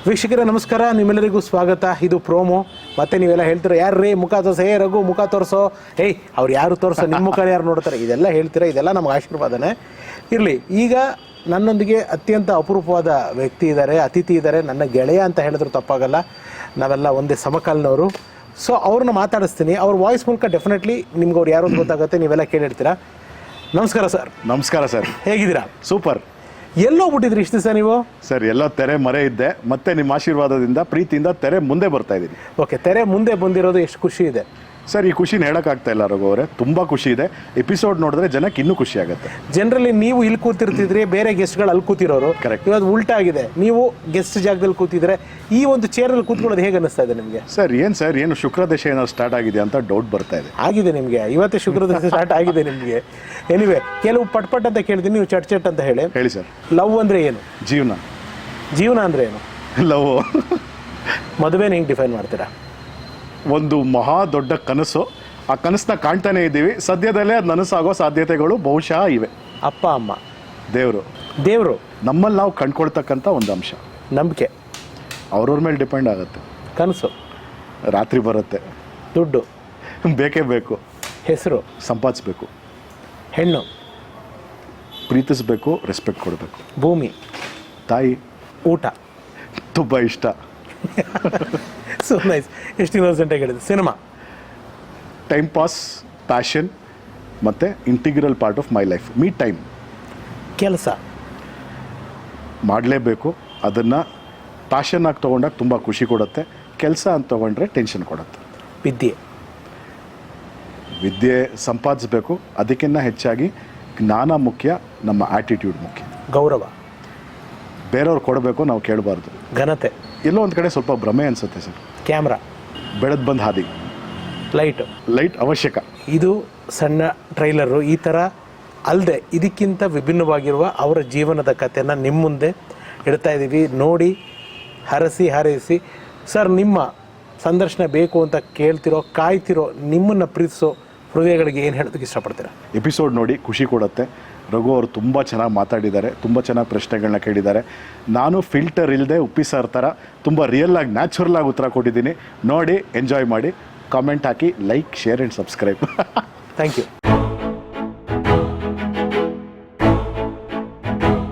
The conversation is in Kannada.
ವೀಕ್ಷಕರೇ ನಮಸ್ಕಾರ, ನಿಮ್ಮೆಲ್ಲರಿಗೂ ಸ್ವಾಗತ. ಇದು ಪ್ರೋಮೋ. ಮತ್ತೆ ನೀವೆಲ್ಲ ಹೇಳ್ತೀರಾ, ಯಾರು ರೀ ಮುಖ ತೋರಿಸೋ, ರಘು ಮುಖ ತೋರಿಸೋ, ಅವ್ರು ಯಾರು ತೋರಿಸೋ, ನಿಮ್ಮ ಮುಖ ಯಾರು ನೋಡ್ತಾರೆ, ಇದೆಲ್ಲ ಹೇಳ್ತೀರಾ. ಇದೆಲ್ಲ ನಮ್ಗೆ ಆಶೀರ್ವಾದನೇ ಇರಲಿ. ಈಗ ನನ್ನೊಂದಿಗೆ ಅತ್ಯಂತ ಅಪರೂಪವಾದ ವ್ಯಕ್ತಿ ಇದ್ದಾರೆ, ಅತಿಥಿ ಇದ್ದಾರೆ. ನನ್ನ ಗೆಳೆಯ ಅಂತ ಹೇಳಿದ್ರು ತಪ್ಪಾಗಲ್ಲ, ನಾವೆಲ್ಲ ಒಂದೇ ಸಮಕಾಲನವರು. ಸೊ ಅವ್ರನ್ನ ಮಾತಾಡಿಸ್ತೀನಿ. ಅವ್ರ ವಾಯ್ಸ್ ಮೂಲಕ ಡೆಫಿನೆಟ್ಲಿ ನಿಮ್ಗೆ ಅವ್ರು ಯಾರು ಗೊತ್ತಾಗುತ್ತೆ, ನೀವೆಲ್ಲ ಕೇಳಿರ್ತೀರಾ. ನಮಸ್ಕಾರ ಸರ್. ನಮಸ್ಕಾರ ಸರ್, ಹೇಗಿದ್ದೀರಾ? ಸೂಪರ್. ಎಲ್ಲೋಗ್ಬಿಟ್ಟಿದ್ರಿ ಇಷ್ಟು ದಿವಸ ನೀವು? ಸರ್ ಎಲ್ಲೋ ತೆರೆ ಮರೆ ಇದ್ದೆ, ಮತ್ತೆ ನಿಮ್ಮ ಆಶೀರ್ವಾದದಿಂದ ಪ್ರೀತಿಯಿಂದ ತೆರೆ ಮುಂದೆ ಬರ್ತಾ ಇದ್ದೀನಿ. ಓಕೆ, ತೆರೆ ಮುಂದೆ ಬಂದಿರೋದು ಎಷ್ಟು ಖುಷಿ ಇದೆ ಸರ್. ಈ ಖುಷಿನ ಹೇಳೋಕ್ಕಾಗ್ತಾ ಇಲ್ಲ ರಘು ಅವರೇ, ತುಂಬ ಖುಷಿ ಇದೆ. ಎಪಿಸೋಡ್ ನೋಡಿದ್ರೆ ಜನಕ್ಕೆ ಇನ್ನೂ ಖುಷಿ ಆಗುತ್ತೆ. ಜನರಲಿ ನೀವು ಇಲ್ಲಿ ಕೂತಿರ್ತಿದ್ರಿ, ಬೇರೆ ಗೆಸ್ಟ್ಗಳು ಅಲ್ಲಿ ಕೂತಿರೋರು. ಕರೆಕ್ಟ್. ಇವತ್ತು ಉಲ್ಟಾ ಆಗಿದೆ, ನೀವು ಗೆಸ್ಟ್ ಜಾಗದಲ್ಲಿ ಕೂತಿದ್ರೆ ಈ ಒಂದು ಚೇರಲ್ಲಿ ಕೂತ್ಕೊಳ್ಳೋದು ಹೇಗೆ ಅನ್ನಿಸ್ತಾ ಇದೆ ನಿಮಗೆ? ಸರ್ ಏನು ಶುಕ್ರದಶ ಏನಾದ್ರು ಸ್ಟಾರ್ಟ್ ಆಗಿದೆ ಅಂತ ಡೌಟ್ ಬರ್ತಾ ಇದೆ. ಆಗಿದೆ ನಿಮಗೆ? ಇವತ್ತೇ ಶುಕ್ರದಶ ಸ್ಟಾರ್ಟ್ ಆಗಿದೆ ನಿಮಗೆ. ಎನಿವೆ, ಕೆಲವು ಪಟ್ ಅಂತ ಕೇಳ್ತೀನಿ, ನೀವು ಚಟ್ ಅಂತ ಹೇಳಿ. ಹೇಳಿ ಸರ್. ಲವ್ ಅಂದರೆ ಏನು? ಜೀವನ ಅಂದರೆ ಏನು? ಲವ್ ಮದುವೆನ ಹೆಂಗೆ ಡಿಫೈನ್ ಮಾಡ್ತೀರಾ? ಒಂದು ಮಹಾ ದೊಡ್ಡ ಕನಸು. ಆ ಕನಸನ್ನ ಕಾಣ್ತಾನೆ ಇದ್ದೀವಿ. ಸದ್ಯದಲ್ಲೇ ಅದು ನನಸಾಗೋ ಸಾಧ್ಯತೆಗಳು ಬಹುಶಃ ಇವೆ. ಅಪ್ಪ ಅಮ್ಮ, ದೇವರು ನಮ್ಮಲ್ಲಿ ನಾವು ಕಂಡ್ಕೊಳ್ತಕ್ಕಂಥ ಒಂದು ಅಂಶ. ನಂಬಿಕೆ ಅವ್ರವ್ರ ಮೇಲೆ ಡಿಪೆಂಡ್ ಆಗುತ್ತೆ. ಕನಸು ರಾತ್ರಿ ಬರುತ್ತೆ. ದುಡ್ಡು ಬೇಕೇ ಬೇಕು. ಹೆಸರು ಸಂಪಾದಿಸ್ಬೇಕು. ಹೆಣ್ಣು ಪ್ರೀತಿಸ್ಬೇಕು, ರೆಸ್ಪೆಕ್ಟ್ ಕೊಡಬೇಕು. ಭೂಮಿ ತಾಯಿ. ಊಟ ತುಂಬ ಇಷ್ಟ. So nice. ಎಷ್ಟು ಇನ್ನೋಸೆಂಟಾಗಿ ಹೇಳಿದೆ. ಸಿನಿಮಾ ಟೈಮ್ ಪಾಸ್, ಪ್ಯಾಷನ್ ಮತ್ತು integral part of my life. Me time. ಕೆಲಸ ಮಾಡಲೇಬೇಕು. ಅದನ್ನು ಪ್ಯಾಷನ್ನಾಗಿ ತೊಗೊಂಡಾಗ ತುಂಬ ಖುಷಿ ಕೊಡುತ್ತೆ. ಕೆಲಸ ಅಂತ ತೊಗೊಂಡ್ರೆ ಟೆನ್ಷನ್ ಕೊಡುತ್ತೆ. ವಿದ್ಯೆ ಸಂಪಾದಿಸಬೇಕು. ಅದಕ್ಕಿಂತ ಹೆಚ್ಚಾಗಿ ಜ್ಞಾನ ಮುಖ್ಯ, ನಮ್ಮ ಆ್ಯಟಿಟ್ಯೂಡ್ ಮುಖ್ಯ. ಗೌರವ ಬೇರೆಯವ್ರು ಕೊಡಬೇಕು, ನಾವು ಕೇಳಬಾರ್ದು. ಘನತೆ ಎಲ್ಲೋ ಒಂದು ಕಡೆ ಸ್ವಲ್ಪ ಭ್ರಮೆ ಅನಿಸುತ್ತೆ ಸರ್. ಕ್ಯಾಮ್ರಾ ಬೆಳೆದು ಬಂದು ಹಾದಿ. ಲೈಟ್ ಅವಶ್ಯಕ. ಇದು ಸಣ್ಣ ಟ್ರೈಲರು. ಈ ಥರ ಅಲ್ಲದೆ ಇದಕ್ಕಿಂತ ವಿಭಿನ್ನವಾಗಿರುವ ಅವರ ಜೀವನದ ಕಥೆಯನ್ನು ನಿಮ್ಮ ಮುಂದೆ ಇಡ್ತಾ ಇದ್ದೀವಿ. ನೋಡಿ, ಹಾರೈಸಿ. ಸರ್, ನಿಮ್ಮ ಸಂದರ್ಶನ ಬೇಕು ಅಂತ ಕೇಳ್ತಿರೋ, ಕಾಯ್ತಿರೋ, ನಿಮ್ಮನ್ನು ಪ್ರೀತಿಸೋ ಹೃದಯಗಳಿಗೆ ಏನು ಹೇಳೋದಕ್ಕೆ ಇಷ್ಟಪಡ್ತೀರಾ? ಎಪಿಸೋಡ್ ನೋಡಿ, ಖುಷಿ ಕೊಡುತ್ತೆ. ರಘು ಅವರು ತುಂಬ ಚೆನ್ನಾಗಿ ಮಾತಾಡಿದ್ದಾರೆ, ತುಂಬ ಚೆನ್ನಾಗಿ ಪ್ರಶ್ನೆಗಳನ್ನ ಕೇಳಿದ್ದಾರೆ. ನಾನು ಫಿಲ್ಟರ್ ಇಲ್ಲದೆ ಉಪ್ಪಿಸಾರ್ ಥರ ತುಂಬ ರಿಯಲ್ಲಾಗಿ, ನ್ಯಾಚುರಲಾಗಿ ಉತ್ತರ ಕೊಟ್ಟಿದ್ದೀನಿ. ನೋಡಿ, ಎಂಜಾಯ್ ಮಾಡಿ, ಕಾಮೆಂಟ್ ಹಾಕಿ, like, share and subscribe. Thank you.